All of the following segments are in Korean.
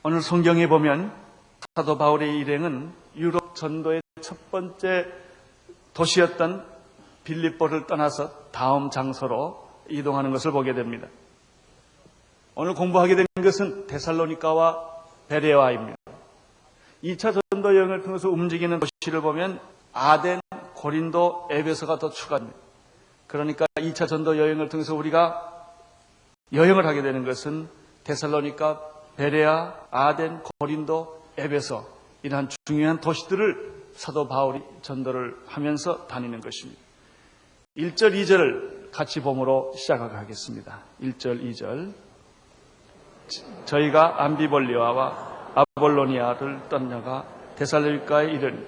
오늘 성경에 보면 사도 바울의 일행은 유럽 전도의 첫 번째 도시였던 빌립보를 떠나서 다음 장소로 이동하는 것을 보게 됩니다. 오늘 공부하게 된 것은 데살로니가와 베레아입니다. 2차 전도 여행을 통해서 움직이는 도시를 보면 아덴, 고린도, 에베소가 더 추가됩니다. 그러니까 2차 전도 여행을 통해서 우리가 여행을 하게 되는 것은 데살로니가, 베레아, 아덴, 고린도, 에베소 이러한 중요한 도시들을 사도 바울이 전도를 하면서 다니는 것입니다. 1절, 2절을 같이 봄으로 시작하겠습니다. 1절, 2절. 저희가 암비볼리아와 아볼로니아를 떠나가 데살로니가에 이르니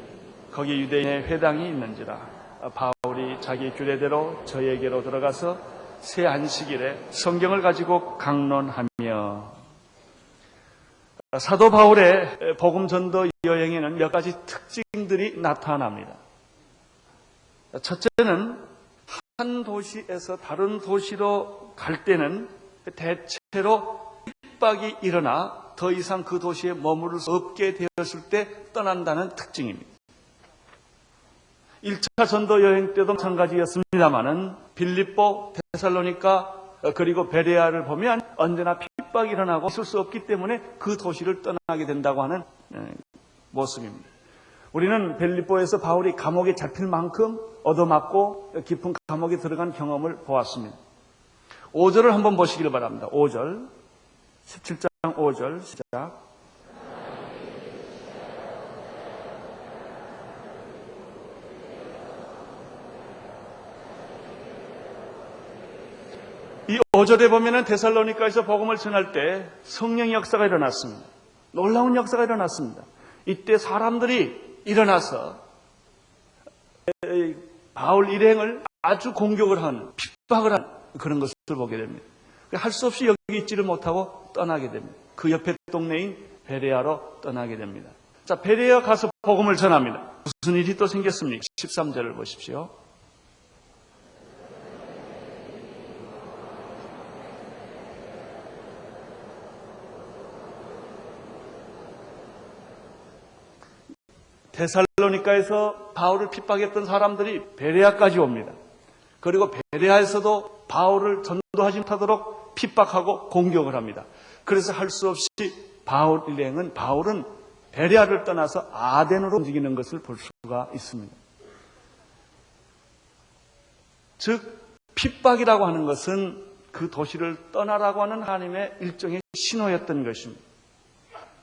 거기 유대인의 회당이 있는지라. 바울이 자기 규례대로 저에게로 들어가서 새 안식일에 성경을 가지고 강론하며. 사도 바울의 복음 전도 여행에는 몇 가지 특징들이 나타납니다. 첫째는 한 도시에서 다른 도시로 갈 때는 대체로 핍박이 일어나 더 이상 그 도시에 머무를 수 없게 되었을 때 떠난다는 특징입니다. 1차 전도 여행 때도 마찬가지였습니다마는 빌립보, 데살로니가 그리고 베레아를 보면 언제나 핍박이 일어나고 있을 수 없기 때문에 그 도시를 떠나게 된다고 하는 모습입니다. 우리는 빌립보에서 바울이 감옥에 잡힐 만큼 얻어맞고 깊은 감옥에 들어간 경험을 보았습니다. 5절을 한번 보시길 바랍니다. 5절, 17장 5절 시작. 이 5절에 보면은 데살로니가에서 복음을 전할 때 성령의 역사가 일어났습니다. 놀라운 역사가 일어났습니다. 이때 사람들이 일어나서 바울 일행을 아주 공격을 하는, 핍박을 하는 그런 것을 보게 됩니다. 할 수 없이 여기 있지를 못하고 떠나게 됩니다. 그 옆에 동네인 베레아로 떠나게 됩니다. 자, 베레아 가서 복음을 전합니다. 무슨 일이 또 생겼습니까? 13절을 보십시오. 데살로니가에서 바울을 핍박했던 사람들이 베레아까지 옵니다. 그리고 베레아에서도 바울을 전도하지 못하도록 핍박하고 공격을 합니다. 그래서 할 수 없이 바울은 베레아를 떠나서 아덴으로 움직이는 것을 볼 수가 있습니다. 즉 핍박이라고 하는 것은 그 도시를 떠나라고 하는 하나님의 일종의 신호였던 것입니다.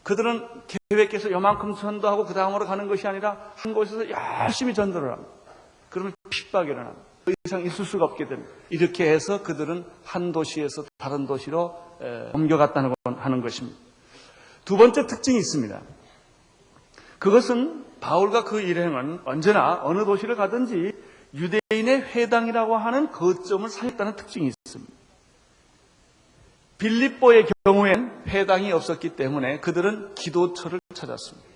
그들은 계획해서 요만큼 전도하고 그 다음으로 가는 것이 아니라 한 곳에서 열심히 전도를 합니다. 그러면 핍박이 일어납니다. 더 이상 있을 수가 없게 됩니다. 이렇게 해서 그들은 한 도시에서 다른 도시로 옮겨갔다는 하는 것입니다. 두 번째 특징이 있습니다. 그것은 바울과 그 일행은 언제나 어느 도시를 가든지 유대인의 회당이라고 하는 거점을 살렸다는 특징이 있습니다. 빌립보의 경우엔 회당이 없었기 때문에 그들은 기도처를 찾았습니다.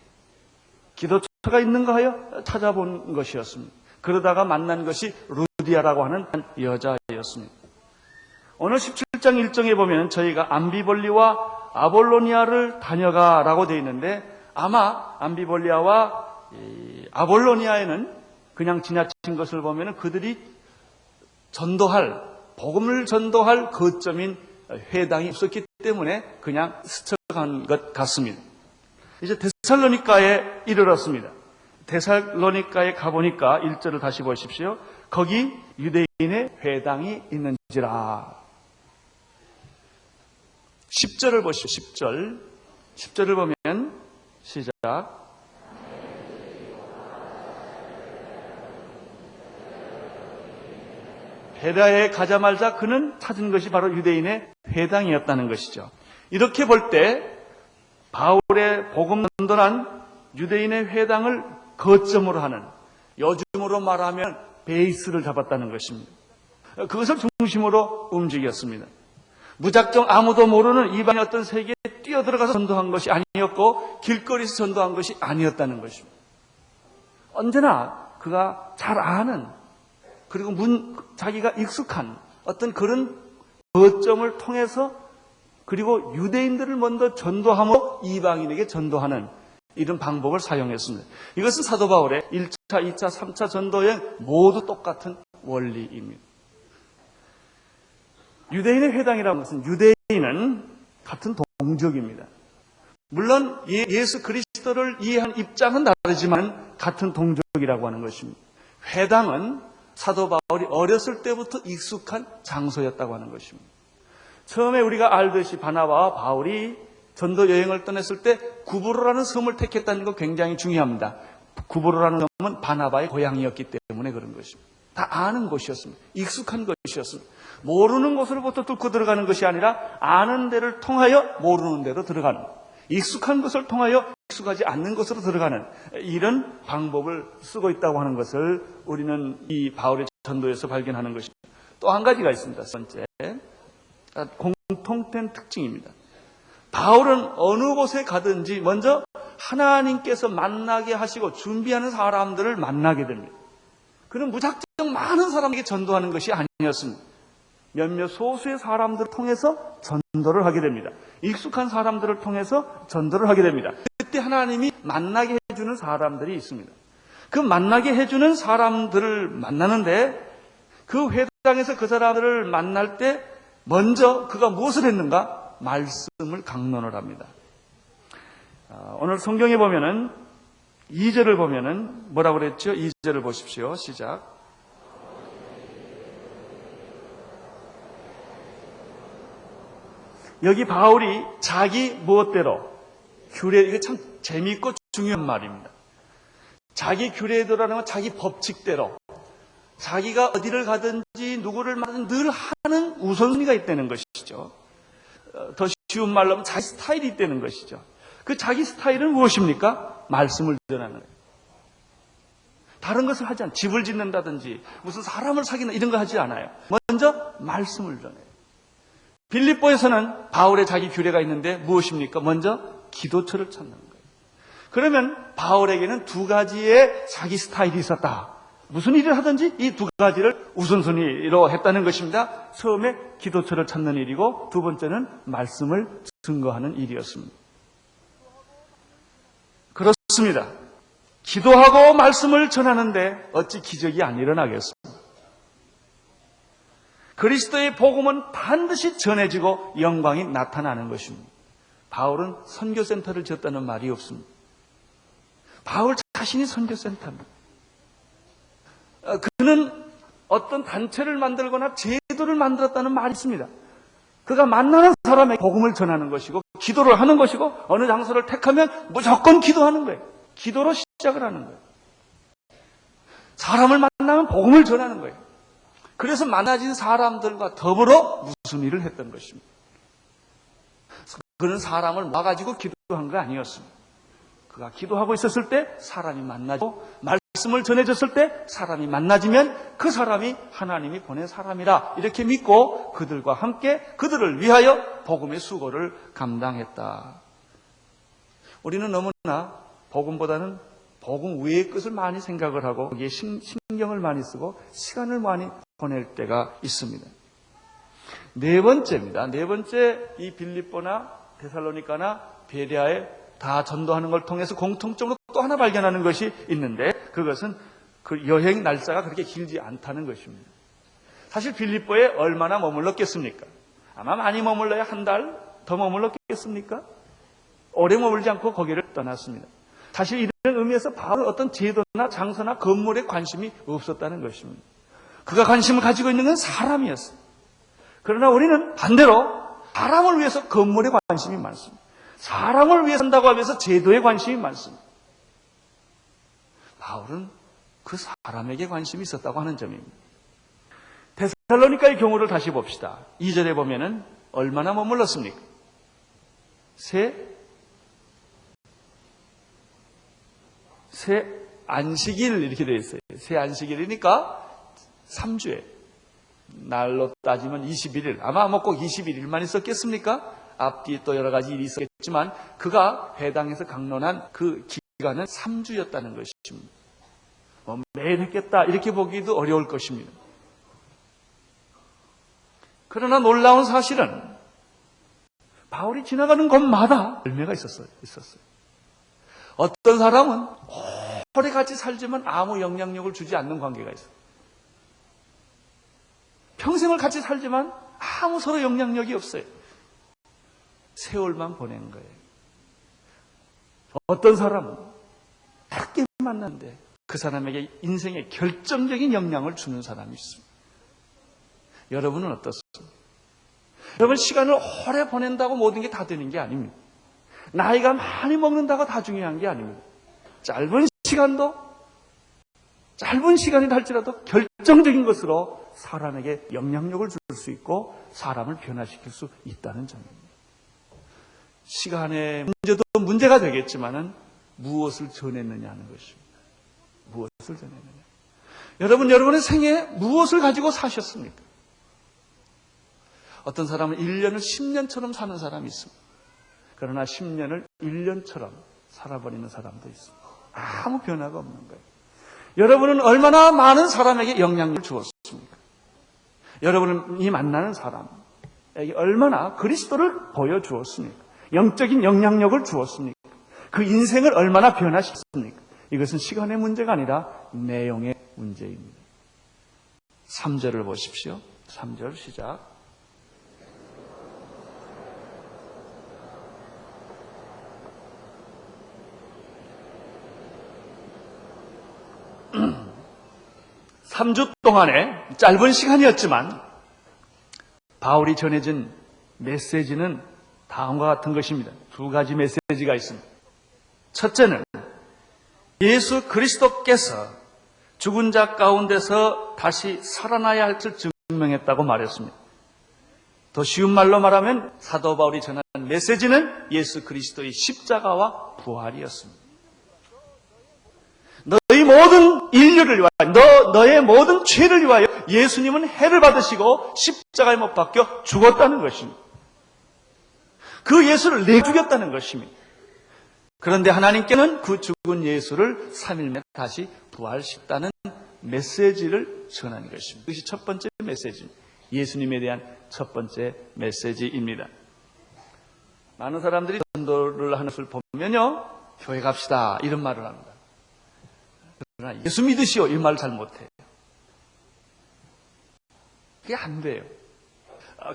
기도처가 있는가 하여 찾아본 것이었습니다. 그러다가 만난 것이 루디아라고 하는 한 여자였습니다. 오늘 17장 1절에 보면 저희가 암비볼리와 아볼로니아를 다녀가라고 되어 있는데 아마 암비볼리아와 아볼로니아에는 그냥 지나친 것을 보면 그들이 복음을 전도할 거점인 회당이 없었기 때문에 그냥 스쳐간 것 같습니다. 이제 데살로니가에 이르렀습니다. 데살로니가에 가보니까 1절을 다시 보십시오. 거기 유대인의 회당이 있는지라. 10절을 보십시오. 10절을 보면 시작. 베레아에 가자마자 그는 찾은 것이 바로 유대인의 회당이었다는 것이죠. 이렇게 볼 때 바울의 복음 전도란 유대인의 회당을 거점으로 하는, 요즘으로 말하면 베이스를 잡았다는 것입니다. 그것을 중심으로 움직였습니다. 무작정 아무도 모르는 이방의 어떤 세계에 뛰어들어가서 전도한 것이 아니었고 길거리에서 전도한 것이 아니었다는 것입니다. 언제나 그가 잘 아는, 그리고 자기가 익숙한 어떤 그런 거점을 통해서 그리고 유대인들을 먼저 전도함으로 이방인에게 전도하는 이런 방법을 사용했습니다. 이것은 사도 바울의 1차, 2차, 3차 전도여행 모두 똑같은 원리입니다. 유대인의 회당이라는 것은 유대인은 같은 동족입니다. 물론 예수 그리스도를 이해한 입장은 다르지만 같은 동족이라고 하는 것입니다. 회당은 사도 바울이 어렸을 때부터 익숙한 장소였다고 하는 것입니다. 처음에 우리가 알듯이 바나바와 바울이 전도 여행을 떠났을 때 구브로라는 섬을 택했다는 거 굉장히 중요합니다. 구브로라는 섬은 바나바의 고향이었기 때문에 그런 것입니다. 다 아는 곳이었습니다. 익숙한 것이었습니다. 모르는 곳으로부터 뚫고 들어가는 것이 아니라 아는 데를 통하여 모르는 데로 들어가는, 익숙한 것을 통하여 익숙하지 않는 곳으로 들어가는 이런 방법을 쓰고 있다고 하는 것을 우리는 이 바울의 전도에서 발견하는 것입니다. 또 한 가지가 있습니다. 첫 번째, 공통된 특징입니다. 바울은 어느 곳에 가든지 먼저 하나님께서 만나게 하시고 준비하는 사람들을 만나게 됩니다. 그는 무작정 많은 사람에게 전도하는 것이 아니었습니다. 몇몇 소수의 사람들을 통해서 전도를 하게 됩니다. 익숙한 사람들을 통해서 전도를 하게 됩니다. 그때 하나님이 만나게 해주는 사람들이 있습니다. 그 만나게 해주는 사람들을 만나는데 그 회당에서 그 사람들을 만날 때 먼저 그가 무엇을 했는가? 말씀을 강론을 합니다. 오늘 성경에 보면은 2절을 보면은 뭐라고 그랬죠? 2절을 보십시오. 시작. 여기 바울이 자기 무엇대로 규례, 이게 참 재미있고 중요한 말입니다. 자기 규례대로라는 건 자기 법칙대로, 자기가 어디를 가든지 누구를 만나든 늘 하는 우선순위가 있다는 것이죠. 더 쉬운 말로 하면 자기 스타일이 있다는 것이죠. 그 자기 스타일은 무엇입니까? 말씀을 전하는 거예요. 다른 것을 하지 않아요. 집을 짓는다든지 무슨 사람을 사귀는 이런 거 하지 않아요. 먼저 말씀을 전해요. 빌립보에서는 바울의 자기 규례가 있는데 무엇입니까? 먼저 기도처를 찾는 거예요. 그러면 바울에게는 두 가지의 자기 스타일이 있었다. 무슨 일을 하든지 이 두 가지를 우선순위로 했다는 것입니다. 처음에 기도처를 찾는 일이고 두 번째는 말씀을 증거하는 일이었습니다. 그렇습니다. 기도하고 말씀을 전하는데 어찌 기적이 안 일어나겠습니까? 그리스도의 복음은 반드시 전해지고 영광이 나타나는 것입니다. 바울은 선교센터를 지었다는 말이 없습니다. 바울 자신이 선교센터입니다. 그는 어떤 단체를 만들거나 제도를 만들었다는 말이 있습니다. 그가 만나는 사람에게 복음을 전하는 것이고 기도를 하는 것이고 어느 장소를 택하면 무조건 기도하는 거예요. 기도로 시작을 하는 거예요. 사람을 만나면 복음을 전하는 거예요. 그래서 만나진 사람들과 더불어 무슨 일을 했던 것입니다. 그는 사람을 모아가지고 기도한 거 아니었습니다. 그가 기도하고 있었을 때 사람이 만나고 말씀을 전해줬을 때 사람이 만나지면 그 사람이 하나님이 보낸 사람이라 이렇게 믿고 그들과 함께 그들을 위하여 복음의 수고를 감당했다. 우리는 너무나 복음보다는 복음 외의 것을 많이 생각을 하고 거기에 신경을 많이 쓰고 시간을 많이 보낼 때가 있습니다. 네 번째입니다. 네 번째, 이 빌립보나 데살로니가나 베레아에 다 전도하는 걸 통해서 공통적으로 또 하나 발견하는 것이 있는데 그것은 그 여행 날짜가 그렇게 길지 않다는 것입니다. 사실 빌립보에 얼마나 머물렀겠습니까? 아마 많이 머물러야 한 달 더 머물렀겠습니까? 오래 머물지 않고 거기를 떠났습니다. 사실 이런 의미에서 바울은 어떤 제도나 장소나 건물에 관심이 없었다는 것입니다. 그가 관심을 가지고 있는 건 사람이었어요. 그러나 우리는 반대로 사람을 위해서 건물에 관심이 많습니다. 사람을 위해 산다고 하면서 제도에 관심이 많습니다. 바울은 그 사람에게 관심이 있었다고 하는 점입니다. 데살로니가의 경우를 다시 봅시다. 2절에 보면은 얼마나 머물렀습니까? 새 안식일 이렇게 되어 있어요. 새 안식일이니까 3주에 날로 따지면 21일. 아마 뭐 꼭 21일만 있었겠습니까? 앞뒤 또 여러 가지 일이 있었겠지만 그가 회당에서 강론한 그 기간은 3주였다는 것입니다. 매일 했겠다 이렇게 보기도 어려울 것입니다. 그러나 놀라운 사실은 바울이 지나가는 곳마다 열매가 있었어요. 어떤 사람은 오래 같이 살지만 아무 영향력을 주지 않는 관계가 있어요. 평생을 같이 살지만 아무 서로 영향력이 없어요. 세월만 보낸 거예요. 어떤 사람은 짧게 만났는데 그 사람에게 인생에 결정적인 영향을 주는 사람이 있습니다. 여러분은 어떻습니까? 여러분, 시간을 오래 보낸다고 모든 게 다 되는 게 아닙니다. 나이가 많이 먹는다고 다 중요한 게 아닙니다. 짧은 시간이라 할지라도 결정적인 것으로 사람에게 영향력을 줄 수 있고 사람을 변화시킬 수 있다는 점입니다. 시간의 문제도 문제가 되겠지만은 무엇을 전했느냐 하는 것입니다. 무엇을 전했느냐. 여러분, 여러분의 생에 무엇을 가지고 사셨습니까? 어떤 사람은 1년을 10년처럼 사는 사람이 있습니다. 그러나 10년을 1년처럼 살아버리는 사람도 있습니다. 아무 변화가 없는 거예요. 여러분은 얼마나 많은 사람에게 영향력을 주었습니까? 여러분이 만나는 사람에게 얼마나 그리스도를 보여주었습니까? 영적인 영향력을 주었습니까? 그 인생을 얼마나 변화시켰습니까? 이것은 시간의 문제가 아니라 내용의 문제입니다. 3절을 보십시오. 3절 시작. 삼 주 동안의 짧은 시간이었지만 바울이 전해진 메시지는 다음과 같은 것입니다. 두 가지 메시지가 있습니다. 첫째는 예수 그리스도께서 죽은 자 가운데서 다시 살아나야 할 것을 증명했다고 말했습니다. 더 쉬운 말로 말하면 사도 바울이 전한 메시지는 예수 그리스도의 십자가와 부활이었습니다. 너희 모든 인류를 위하여, 너의 모든 죄를 위하여 예수님은 해를 받으시고 십자가에 못 박혀 죽었다는 것입니다. 그 예수를 내 죽였다는 것입니다. 그런데 하나님께는 그 죽은 예수를 3일 만에 다시 부활시켰다는 메시지를 전하는 것입니다. 그것이 첫 번째 메시지입니다. 예수님에 대한 첫 번째 메시지입니다. 많은 사람들이 전도를 하는 것을 보면요, 교회 갑시다 이런 말을 합니다. 그러나 예수 믿으시오 이 말을 잘 못해요. 그게 안 돼요.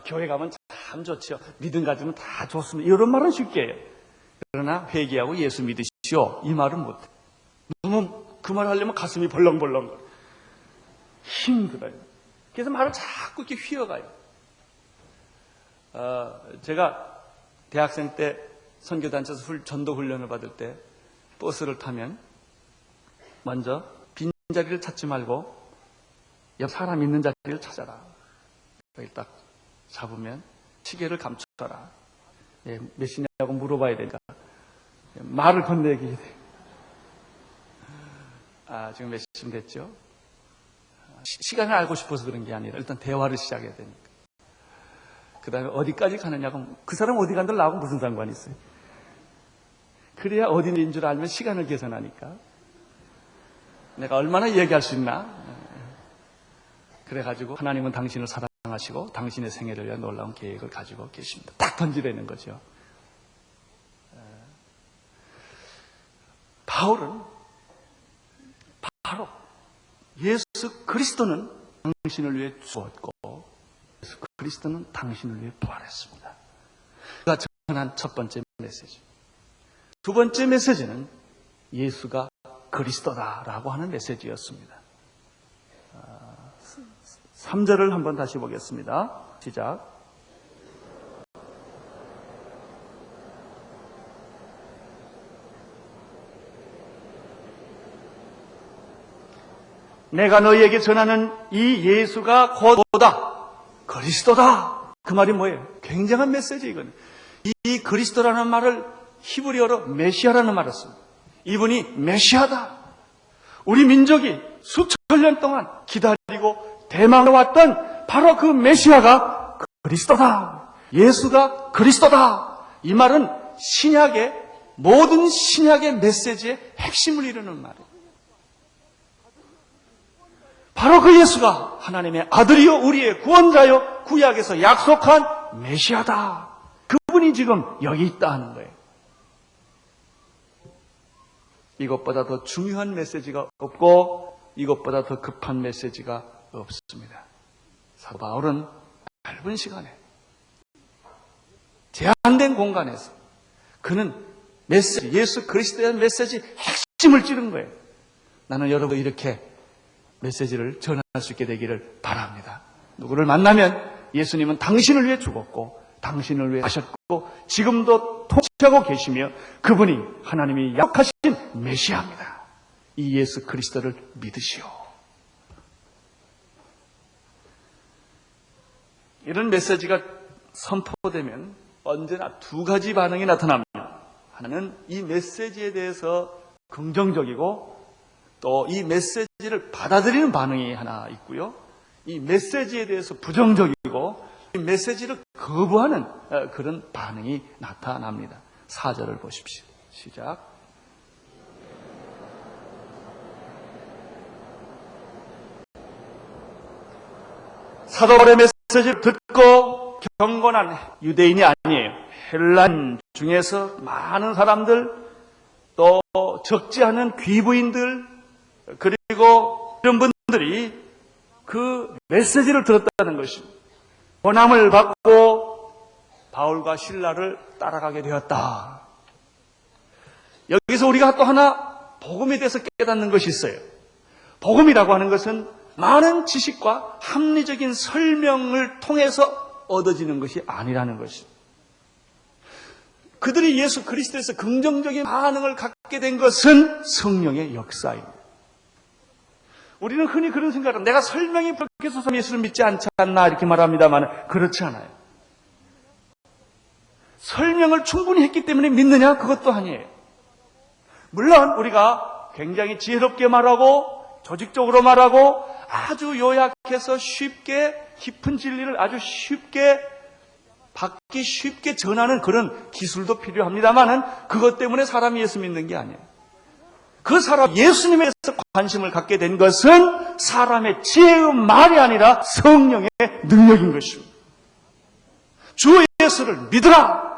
교회 가면 참 좋죠. 믿음 가지면 다 좋습니다. 이런 말은 쉽게 해요. 그러나 회개하고 예수 믿으시오 이 말은 못해요. 너무 그 말 하려면 가슴이 벌렁벌렁 힘들어요. 그래서 말을 자꾸 이렇게 휘어가요. 제가 대학생 때 선교단체에서 전도 훈련을 받을 때 버스를 타면 먼저 빈자리를 찾지 말고 옆 사람 있는 자리를 찾아라. 여기 딱 잡으면 시계를 감춰라. 몇 시냐고 물어봐야 되니까 말을 건네기 돼. 지금 몇 시쯤 됐죠? 시간을 알고 싶어서 그런 게 아니라 일단 대화를 시작해야 되니까. 그 다음에 어디까지 가느냐고, 그 사람 어디 간들 나하고 무슨 상관이 있어요? 그래야 어디인 줄 알면 시간을 계산하니까. 내가 얼마나 얘기할 수 있나? 그래가지고 하나님은 당신을 사랑하시고 당신의 생애를 위한 놀라운 계획을 가지고 계십니다. 딱 던지라는 거죠. 바울은 바로 예수 그리스도는 당신을 위해 죽었고 예수 그리스도는 당신을 위해 부활했습니다. 그가 전한 첫 번째 메시지. 두 번째 메시지는 예수가 그리스도다라고 하는 메시지였습니다. 3절을 한번 다시 보겠습니다. 시작. 내가 너희에게 전하는 이 예수가 곧다 그리스도다. 그 말이 뭐예요? 굉장한 메시지 이거는. 이 그리스도라는 말을 히브리어로 메시아라는 말을 씁니다. 이분이 메시아다. 우리 민족이 수천 년 동안 기다리고 대망해왔던 바로 그 메시아가 그리스도다. 예수가 그리스도다. 이 말은 모든 신약의 메시지의 핵심을 이루는 말이에요. 바로 그 예수가 하나님의 아들이요 우리의 구원자요 구약에서 약속한 메시아다. 그분이 그분이 지금 여기 있다 하는 거예요. 이것보다 더 중요한 메시지가 없고 이것보다 더 급한 메시지가 없습니다. 사도 바울은 짧은 시간에 제한된 공간에서 그는 메시지, 예수 그리스도에 대한 메시지 핵심을 찌른 거예요. 나는 여러분 이렇게 메시지를 전할 수 있게 되기를 바랍니다. 누구를 만나면 예수님은 당신을 위해 죽었고 당신을 위해 하셨고 지금도 통치하고 계시며 그분이 하나님이 약속하신 메시아입니다. 이 예수 그리스도를 믿으시오. 이런 메시지가 선포되면 언제나 두 가지 반응이 나타납니다. 하나는 이 메시지에 대해서 긍정적이고 또 이 메시지를 받아들이는 반응이 하나 있고요. 이 메시지에 대해서 부정적이고 이 메시지를 거부하는 그런 반응이 나타납니다. 4절을 보십시오. 시작. 사도 바울의 메시지를 듣고 경건한 유대인이 아니에요. 헬란 중에서 많은 사람들, 또 적지 않은 귀부인들, 그리고 이런 분들이 그 메시지를 들었다는 것입니다. 권함을 받고 바울과 실라를 따라가게 되었다. 여기서 우리가 또 하나 복음에 대해서 깨닫는 것이 있어요. 복음이라고 하는 것은 많은 지식과 합리적인 설명을 통해서 얻어지는 것이 아니라는 것입니다. 그들이 예수 그리스도에서 긍정적인 반응을 갖게 된 것은 성령의 역사입니다. 우리는 흔히 그런 생각을 내가 설명이 부족해서 예수를 믿지 않지 않나 이렇게 말합니다만 그렇지 않아요. 설명을 충분히 했기 때문에 믿느냐? 그것도 아니에요. 물론 우리가 굉장히 지혜롭게 말하고 조직적으로 말하고 아주 요약해서 쉽게 깊은 진리를 아주 쉽게 받기 쉽게 전하는 그런 기술도 필요합니다만은 그것 때문에 사람이 예수 믿는 게 아니에요. 그 사람 예수님에 대해서 관심을 갖게 된 것은 사람의 지혜의 말이 아니라 성령의 능력인 것입니다. 주 예수를 믿으라.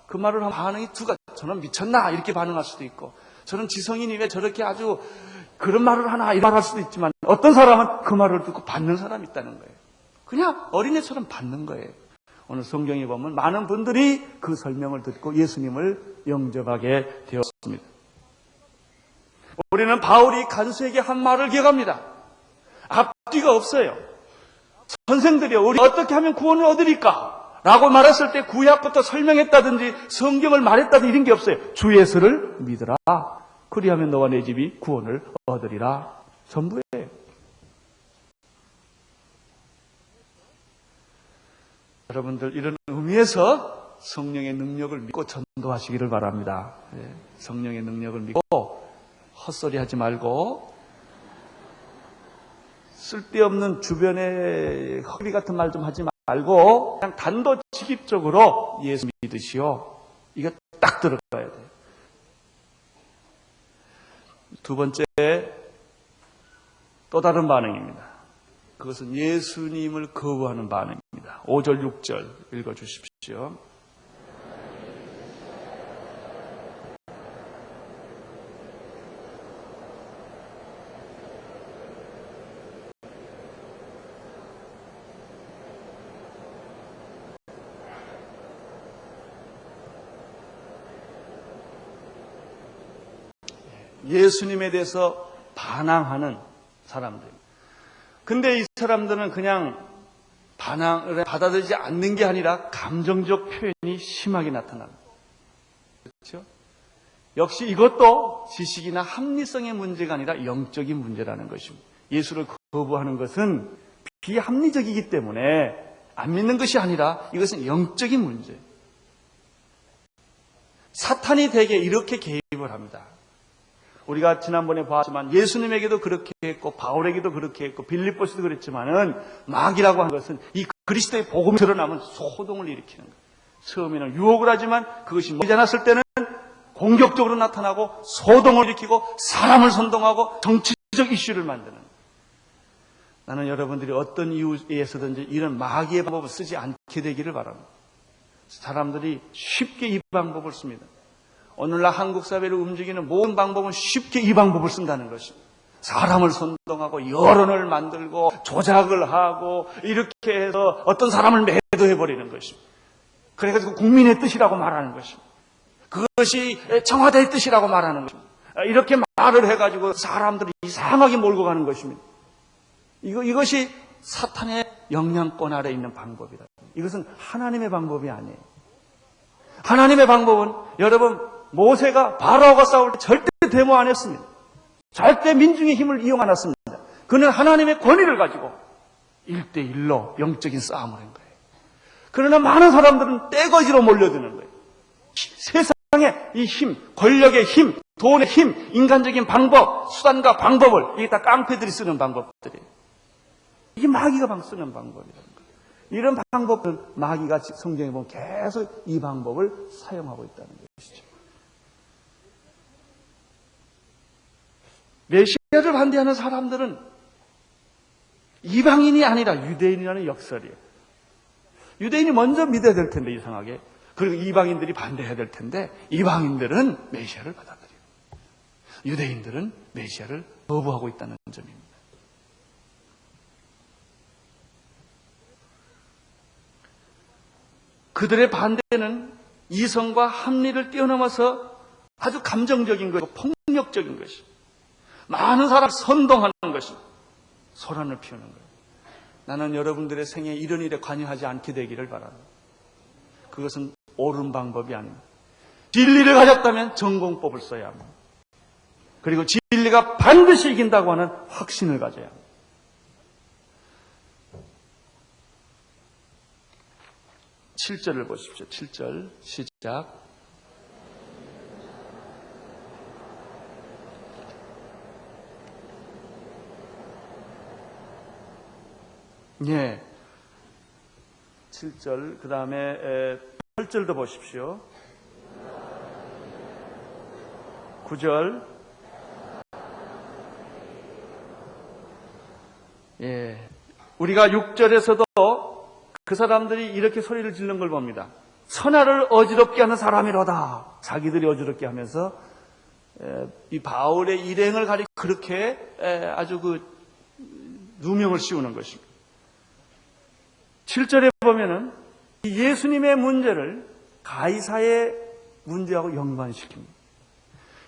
그 말을 하면 반응이 두 가지. 저는 미쳤나 이렇게 반응할 수도 있고 저는 지성인이 왜 저렇게 아주 그런 말을 하나 이런 말할 수도 있지만 어떤 사람은 그 말을 듣고 받는 사람이 있다는 거예요. 그냥 어린애처럼 받는 거예요. 오늘 성경에 보면 많은 분들이 그 설명을 듣고 예수님을 영접하게 되었습니다. 우리는 바울이 간수에게 한 말을 기억합니다. 앞뒤가 없어요. 선생들이 우리 어떻게 하면 구원을 얻으리까? 라고 말했을 때 구약부터 설명했다든지 성경을 말했다든지 이런 게 없어요. 주 예수를 믿으라. 그리하면 너와 내 집이 구원을 얻으리라. 전부예요. 여러분들 이런 의미에서 성령의 능력을 믿고 전도하시기를 바랍니다. 성령의 능력을 믿고 헛소리 하지 말고 쓸데없는 주변에 허비 같은 말 좀 하지 말고 그냥 단도직입적으로 예수 믿으시오. 이거 딱 들어가야 돼요. 두 번째 또 다른 반응입니다. 그것은 예수님을 거부하는 반응입니다. 5절 6절 읽어주십시오. 예수님에 대해서 반항하는 사람들. 근데 이 사람들은 그냥 반항을 받아들이지 않는 게 아니라 감정적 표현이 심하게 나타납니다. 그렇죠? 역시 이것도 지식이나 합리성의 문제가 아니라 영적인 문제라는 것입니다. 예수를 거부하는 것은 비합리적이기 때문에 안 믿는 것이 아니라 이것은 영적인 문제. 사탄이 대개 이렇게 개입을 합니다. 우리가 지난번에 봤지만 예수님에게도 그렇게 했고 바울에게도 그렇게 했고 빌립보서도 그랬지만은 마귀라고 하는 것은 이 그리스도의 복음이 드러나면 소동을 일으키는 거예요. 처음에는 유혹을 하지만 그것이 먹지 않았을 때는 공격적으로 나타나고 소동을 일으키고 사람을 선동하고 정치적 이슈를 만드는 거예요. 나는 여러분들이 어떤 이유에서든지 이런 마귀의 방법을 쓰지 않게 되기를 바랍니다. 사람들이 쉽게 이 방법을 씁니다. 오늘날 한국 사회를 움직이는 모든 방법은 쉽게 이 방법을 쓴다는 것입니다. 사람을 선동하고 여론을 만들고 조작을 하고 이렇게 해서 어떤 사람을 매도해버리는 것입니다. 그래가지고 국민의 뜻이라고 말하는 것입니다. 그것이 청와대의 뜻이라고 말하는 것입니다. 이렇게 말을 해가지고 사람들을 이상하게 몰고 가는 것입니다. 이것이 사탄의 영향권 아래 있는 방법이다. 이것은 하나님의 방법이 아니에요. 하나님의 방법은 여러분 모세가 바로와 싸울 때 절대 데모 안 했습니다. 절대 민중의 힘을 이용 안 했습니다. 그는 하나님의 권위를 가지고 1대1로 영적인 싸움을 한 거예요. 그러나 많은 사람들은 떼거지로 몰려드는 거예요. 세상의 이 힘, 권력의 힘, 돈의 힘, 인간적인 방법, 수단과 방법을 이게 다 깡패들이 쓰는 방법들이에요. 이게 마귀가 쓰는 방법이라는 거예요. 이런 방법을 마귀가 성경에 보면 계속 이 방법을 사용하고 있다는 것이죠. 메시아를 반대하는 사람들은 이방인이 아니라 유대인이라는 역설이에요. 유대인이 먼저 믿어야 될 텐데 이상하게. 그리고 이방인들이 반대해야 될 텐데 이방인들은 메시아를 받아들여요. 유대인들은 메시아를 거부하고 있다는 점입니다. 그들의 반대는 이성과 합리를 뛰어넘어서 아주 감정적인 것이고 폭력적인 것이고 많은 사람을 선동하는 것이고 소란을 피우는 거예요. 나는 여러분들의 생에 이런 일에 관여하지 않게 되기를 바랍니다. 그것은 옳은 방법이 아닙니다. 진리를 가졌다면 전공법을 써야 합니다. 그리고 진리가 반드시 이긴다고 하는 확신을 가져야 합니다. 7절을 보십시오. 7절 시작. 예. 7절 그 다음에 8절도 보십시오. 9절. 예. 우리가 6절에서도 그 사람들이 이렇게 소리를 지르는 걸 봅니다. 선하를 어지럽게 하는 사람이로다. 자기들이 어지럽게 하면서 이 바울의 일행을 가리켜 그렇게 아주 그 누명을 씌우는 것입니다. 7절에 보면은 예수님의 문제를 가이사의 문제하고 연관시킵니다.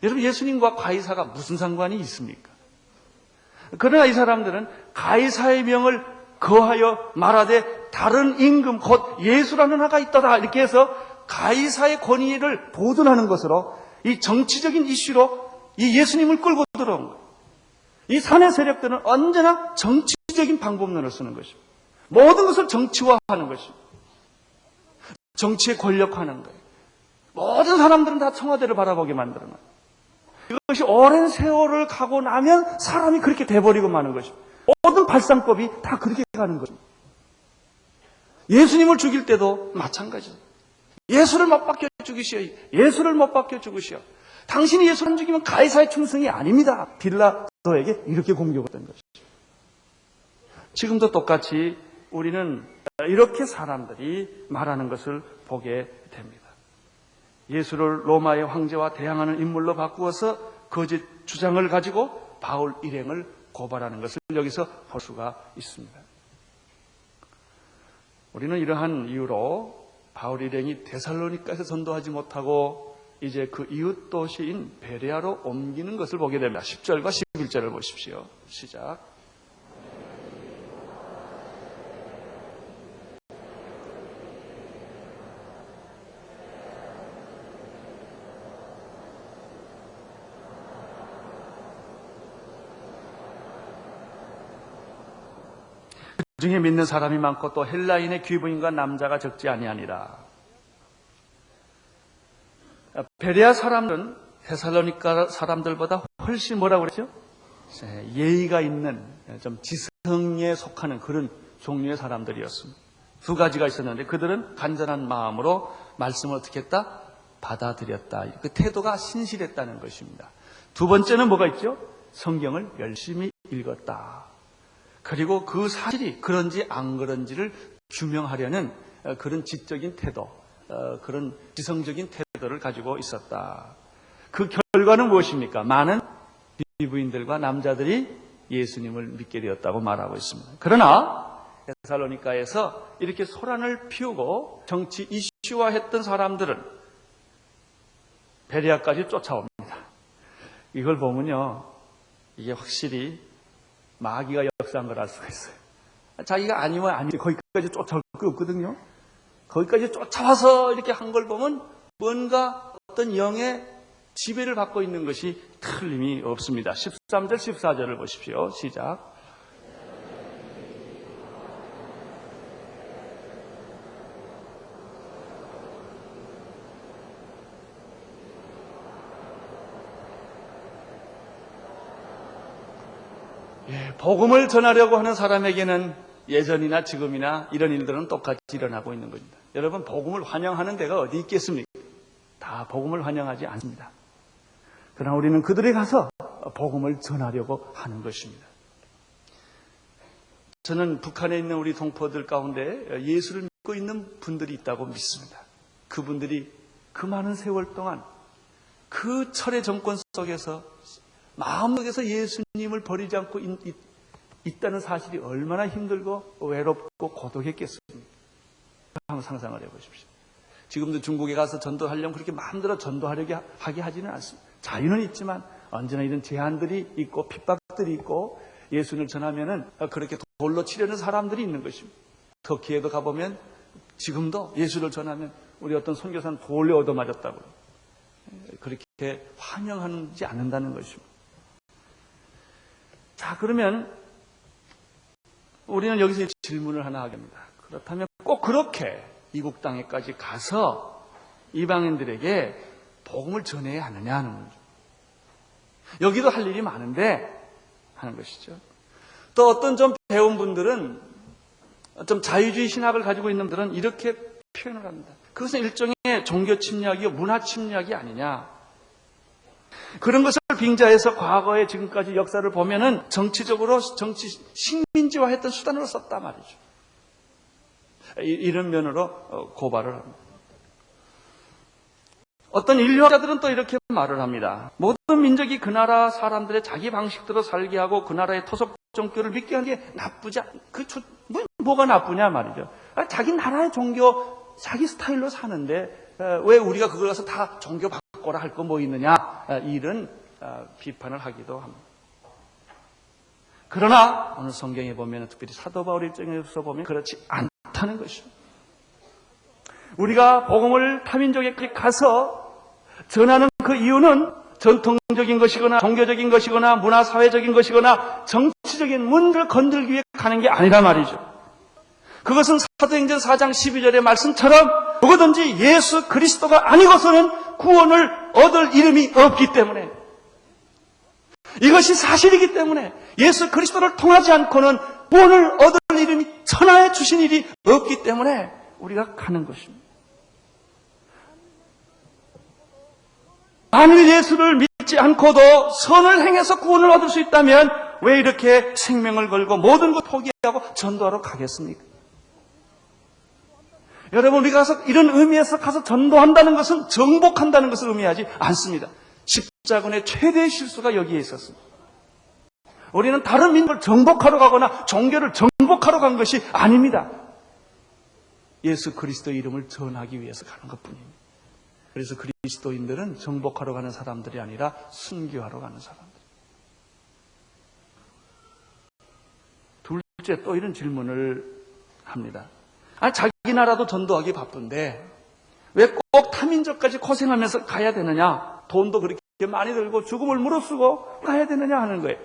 여러분 예수님과 가이사가 무슨 상관이 있습니까? 그러나 이 사람들은 가이사의 명을 거하여 말하되 다른 임금 곧 예수라는 하가 있다다 이렇게 해서 가이사의 권위를 보존하는 것으로 이 정치적인 이슈로 이 예수님을 끌고 들어온 거예요. 이 산의 세력들은 언제나 정치적인 방법론을 쓰는 것입니다. 모든 것을 정치화하는 것입니다. 정치에 권력화하는 거예요. 모든 사람들은 다 청와대를 바라보게 만드는 거예요. 이것이 오랜 세월을 가고 나면 사람이 그렇게 돼버리고 마는 것입니다. 모든 발상법이 다 그렇게 가는 것입니다. 예수님을 죽일 때도 마찬가지죠. 예수를 못 박혀 죽이시오. 예수를 못 박혀 죽으시오. 당신이 예수를 안 죽이면 가이사의 충성이 아닙니다. 빌라도에게 이렇게 공격했던 것이죠. 지금도 똑같이 우리는 이렇게 사람들이 말하는 것을 보게 됩니다. 예수를 로마의 황제와 대항하는 인물로 바꾸어서 거짓 주장을 가지고 바울 일행을 고발하는 것을 여기서 볼 수가 있습니다. 우리는 이러한 이유로 바울 일행이 데살로니가에서 전도하지 못하고 이제 그 이웃 도시인 베레아로 옮기는 것을 보게 됩니다. 10절과 11절을 보십시오. 시작. 그 중에 믿는 사람이 많고 또 헬라인의 귀부인과 남자가 적지 아니하니라. 베레아 사람들은 데살로니가 사람들보다 훨씬 뭐라고 그랬죠? 예의가 있는 좀 지성에 속하는 그런 종류의 사람들이었습니다. 두 가지가 있었는데 그들은 간절한 마음으로 말씀을 어떻게 했다? 받아들였다. 그 태도가 신실했다는 것입니다. 두 번째는 뭐가 있죠? 성경을 열심히 읽었다. 그리고 그 사실이 그런지 안 그런지를 규명하려는 그런 지적인 태도. 그런 지성적인 태도를 가지고 있었다. 그 결과는 무엇입니까? 많은 비부인들과 남자들이 예수님을 믿게 되었다고 말하고 있습니다. 그러나 데살로니가에서 이렇게 소란을 피우고 정치 이슈화했던 사람들은 베레아까지 쫓아옵니다. 이걸 보면요, 이게 확실히 마귀가 역사한 걸 알 수가 있어요. 자기가 아니면 아니, 거기까지 쫓아올 거 없거든요. 거기까지 쫓아와서 이렇게 한 걸 보면 뭔가 어떤 영의 지배를 받고 있는 것이 틀림이 없습니다. 13절, 14절을 보십시오. 시작. 복음을 전하려고 하는 사람에게는 예전이나 지금이나 이런 일들은 똑같이 일어나고 있는 겁니다. 여러분, 복음을 환영하는 데가 어디 있겠습니까? 다 복음을 환영하지 않습니다. 그러나 우리는 그들에 가서 복음을 전하려고 하는 것입니다. 저는 북한에 있는 우리 동포들 가운데 예수를 믿고 있는 분들이 있다고 믿습니다. 그분들이 그 많은 세월 동안 그 철의 정권 속에서 마음속에서 예수님을 버리지 않고 있다는 사실이 얼마나 힘들고 외롭고 고독했겠습니까? 한번 상상을 해보십시오. 지금도 중국에 가서 전도하려면 그렇게 마음대로 전도하려고 하게 하지는 않습니다. 자유는 있지만 언제나 이런 제한들이 있고 핍박들이 있고 예수를 전하면은 그렇게 돌로 치려는 사람들이 있는 것입니다. 터키에도 가보면 지금도 예수를 전하면 우리 어떤 선교사는 돌에 얻어맞았다고 그렇게 환영하지 않는다는 것입니다. 자, 그러면 우리는 여기서 질문을 하나 하게 됩니다. 그렇다면 꼭 그렇게 이국 땅에까지 가서 이방인들에게 복음을 전해야 하느냐 하는 거죠. 여기도 할 일이 많은데 하는 것이죠. 또 어떤 좀 배운 분들은, 좀 자유주의 신학을 가지고 있는 분들은 이렇게 표현을 합니다. 그것은 일종의 종교 침략이요 문화 침략이 아니냐. 그런 것을 빙자해서 과거에 지금까지 역사를 보면은 정치적으로 정치 식민지화했던 수단으로 썼단 말이죠. 이런 면으로 고발을 합니다. 어떤 인류학자들은 또 이렇게 말을 합니다. 모든 민족이 그 나라 사람들의 자기 방식대로 살게 하고 그 나라의 토속 종교를 믿게 하는 게 나쁘지 뭐가 나쁘냐 말이죠. 자기 나라의 종교, 자기 스타일로 사는데 왜 우리가 그걸 가서 다 종교 바꿔라 할 거 뭐 있느냐, 이런 비판을 하기도 합니다. 그러나 오늘 성경에 보면, 특별히 사도 바울 입장에서 보면 그렇지 않다는 것입니다. 우리가 복음을 타민족에게 가서 전하는 그 이유는 전통적인 것이거나 종교적인 것이거나 문화사회적인 것이거나 정치적인 문제를 건들기 위해 가는 게 아니란 말이죠. 그것은 사도행전 4장 12절의 말씀처럼 누구든지 예수 그리스도가 아니고서는 구원을 얻을 이름이 없기 때문에, 이것이 사실이기 때문에 예수 그리스도를 통하지 않고는 구원을 얻을 이름이 천하에 주신 일이 없기 때문에 우리가 가는 것입니다. 만일 예수를 믿지 않고도 선을 행해서 구원을 얻을 수 있다면 왜 이렇게 생명을 걸고 모든 것 포기하고 전도하러 가겠습니까? 여러분, 우리가 가서 이런 의미에서 가서 전도한다는 것은 정복한다는 것을 의미하지 않습니다. 십자군의 최대의 실수가 여기에 있었습니다. 우리는 다른 민족을 정복하러 가거나 종교를 정복하러 간 것이 아닙니다. 예수 그리스도의 이름을 전하기 위해서 가는 것뿐입니다. 그래서 그리스도인들은 정복하러 가는 사람들이 아니라 순교하러 가는 사람들. 둘째, 또 이런 질문을 합니다. 자기 나라도 전도하기 바쁜데 왜 꼭 타민족까지 고생하면서 가야 되느냐? 돈도 그렇게 많이 들고 죽음을 무릅쓰고 가야 되느냐 하는 거예요.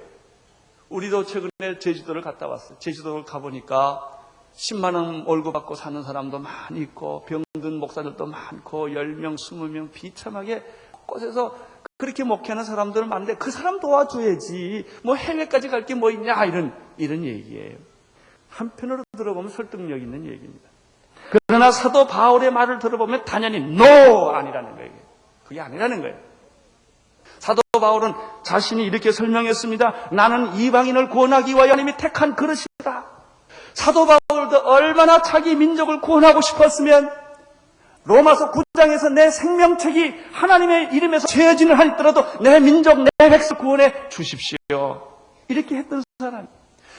우리도 최근에 제주도를 갔다 왔어요. 제주도를 가보니까 10만 원 월급 받고 사는 사람도 많이 있고 병든 목사들도 많고 10명, 20명 비참하게 곳곳에서 그렇게 목회하는 사람들은 많은데 그 사람 도와줘야지 뭐 해외까지 갈 게 뭐 있냐, 이런 얘기예요. 한편으로 들어보면 설득력 있는 얘기입니다. 그러나 사도 바울의 말을 들어보면 단연히 NO! 아니라는 거예요. 그게 아니라는 거예요. 사도 바울은 자신이 이렇게 설명했습니다. 나는 이방인을 구원하기 위하여 하나님이 택한 그릇이다. 사도 바울도 얼마나 자기 민족을 구원하고 싶었으면 로마서 9장에서 내 생명책이 하나님의 이름에서 제어진을 하더라도 내 민족, 내 백성 구원해 주십시오. 이렇게 했던 사람.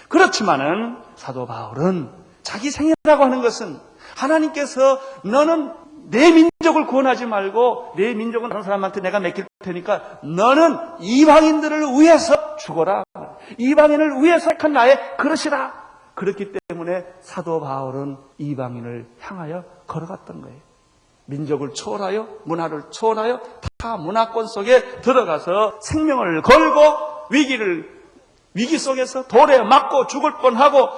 그렇지만은 사도 바울은 자기 생애라고 하는 것은 하나님께서 너는 내 민족을 구원하지 말고 내 민족은 다른 사람한테 내가 맡길 테니까 너는 이방인들을 위해서 죽어라. 이방인을 위해서 택한 나의 그릇이라. 그렇기 때문에 사도 바울은 이방인을 향하여 걸어갔던 거예요. 민족을 초월하여 문화를 초월하여 타 문화권 속에 들어가서 생명을 걸고 위기 속에서 돌에 맞고 죽을 뻔하고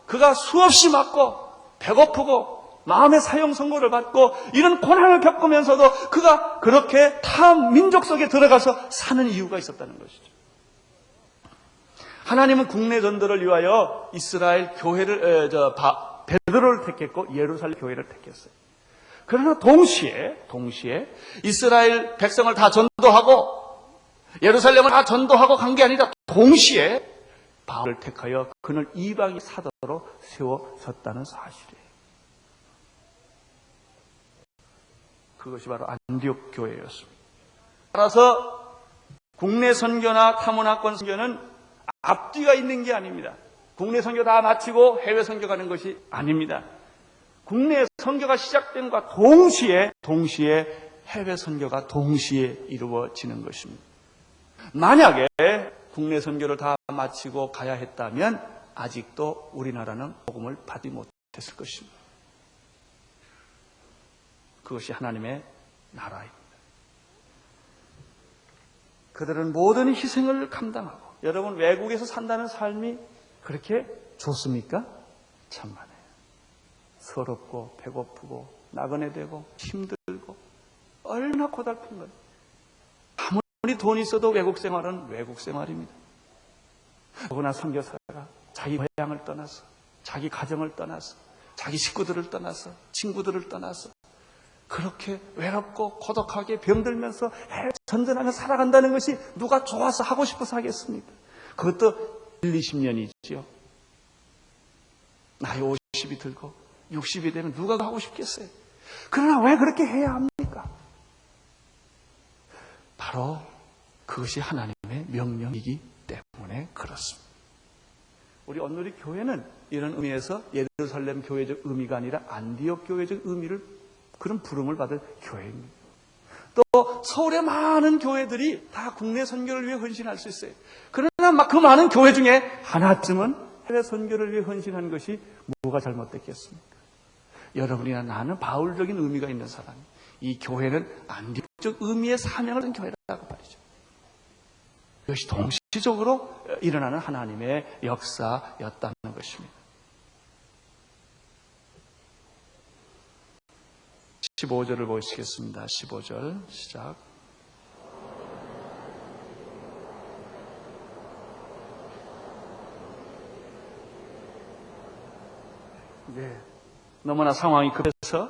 그가 수없이 맞고 배고프고 마음의 사형 선고를 받고 이런 고난을 겪으면서도 그가 그렇게 타 민족 속에 들어가서 사는 이유가 있었다는 것이죠. 하나님은 국내 전도를 위하여 이스라엘 교회를 베드로를 택했고 예루살렘 교회를 택했어요. 그러나 동시에 이스라엘 백성을 다 전도하고 예루살렘을 다 전도하고 간 게 아니라 동시에 바울을 택하여 그를 이방인 사도로 세워섰다는 사실이에요. 그것이 바로 안디옥 교회였습니다. 따라서 국내 선교나 타문화권 선교는 앞뒤가 있는 게 아닙니다. 국내 선교 다 마치고 해외 선교 가는 것이 아닙니다. 국내 선교가 시작된과 동시에 해외 선교가 동시에 이루어지는 것입니다. 만약에 국내 선교를 다 마치고 가야 했다면 아직도 우리나라는 복음을 받지 못했을 것입니다. 그것이 하나님의 나라입니다. 그들은 모든 희생을 감당하고 여러분 외국에서 산다는 삶이 그렇게 좋습니까? 참만해요. 서럽고 배고프고 나그네되고 힘들고 얼마나 고달픈 거예요. 아무리 돈이 있어도 외국 생활은 외국 생활입니다. 더구나 선교사가 자기 고향을 떠나서 자기 가정을 떠나서 자기 식구들을 떠나서 친구들을 떠나서 그렇게 외롭고 고독하게 병들면서 전전하며 살아간다는 것이 누가 좋아서 하고 싶어서 하겠습니까? 그것도 1, 20년이지요. 나이 50이 들고 60이 되면 누가 하고 싶겠어요? 그러나 왜 그렇게 해야 합니까? 바로 그것이 하나님의 명령이기 때문에 그렇습니다. 우리 온누리 교회는 이런 의미에서 예루살렘 교회적 의미가 아니라 안디옥 교회적 의미를 그런 부름을 받은 교회입니다. 또 서울의 많은 교회들이 다 국내 선교를 위해 헌신할 수 있어요. 그러나 그 많은 교회 중에 하나쯤은 해외 선교를 위해 헌신한 것이 뭐가 잘못됐겠습니까? 여러분이나 나는 바울적인 의미가 있는 사람이 이 교회는 안디옥적 의미의 사명을 한 교회라고 말이죠. 이것이 동시적으로 일어나는 하나님의 역사였다는 것입니다. 15절을 보시겠습니다. 15절 시작. 네. 너무나 상황이 급해서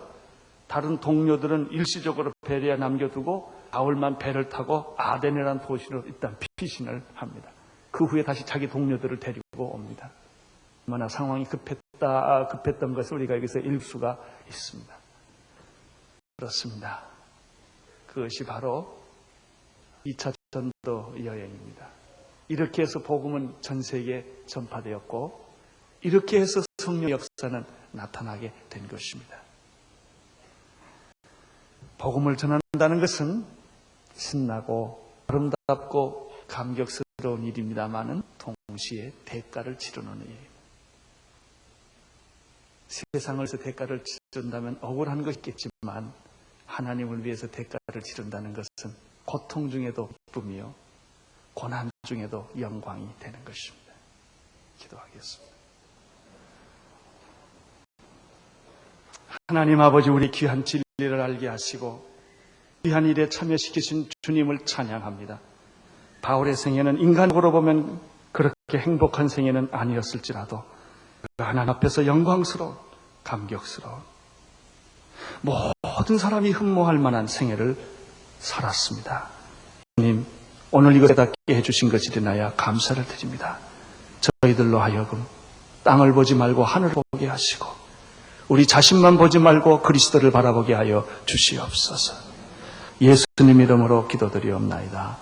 다른 동료들은 일시적으로 배에 남겨두고 바울만 배를 타고 아데네라는 도시로 일단 피신을 합니다. 그 후에 다시 자기 동료들을 데리고 옵니다. 얼마나 상황이 급했던 것을 우리가 여기서 일 수가 있습니다. 그렇습니다. 그것이 바로 2차 전도 여행입니다. 이렇게 해서 복음은 전 세계에 전파되었고 이렇게 해서 성령 역사는 나타나게 된 것입니다. 복음을 전한다는 것은 신나고 아름답고 감격스러운 일입니다만은 동시에 대가를 치르는 일입니다. 세상을 위해서 대가를 치른다면 억울한 것이 있겠지만 하나님을 위해서 대가를 치른다는 것은 고통 중에도 기쁨이요 고난 중에도 영광이 되는 것입니다. 기도하겠습니다. 하나님 아버지, 우리 귀한 진리를 알게 하시고 귀한 일에 참여시키신 주님을 찬양합니다. 바울의 생애는 인간적으로 보면 그렇게 행복한 생애는 아니었을지라도 하나님 앞에서 영광스러운, 감격스러운 모든 사람이 흠모할 만한 생애를 살았습니다. 주님, 오늘 이것에 닿게 해주신 것이 되나야 감사를 드립니다. 저희들로 하여금 땅을 보지 말고 하늘을 보게 하시고 우리 자신만 보지 말고 그리스도를 바라보게 하여 주시옵소서. 예수님 이름으로 기도드리옵나이다.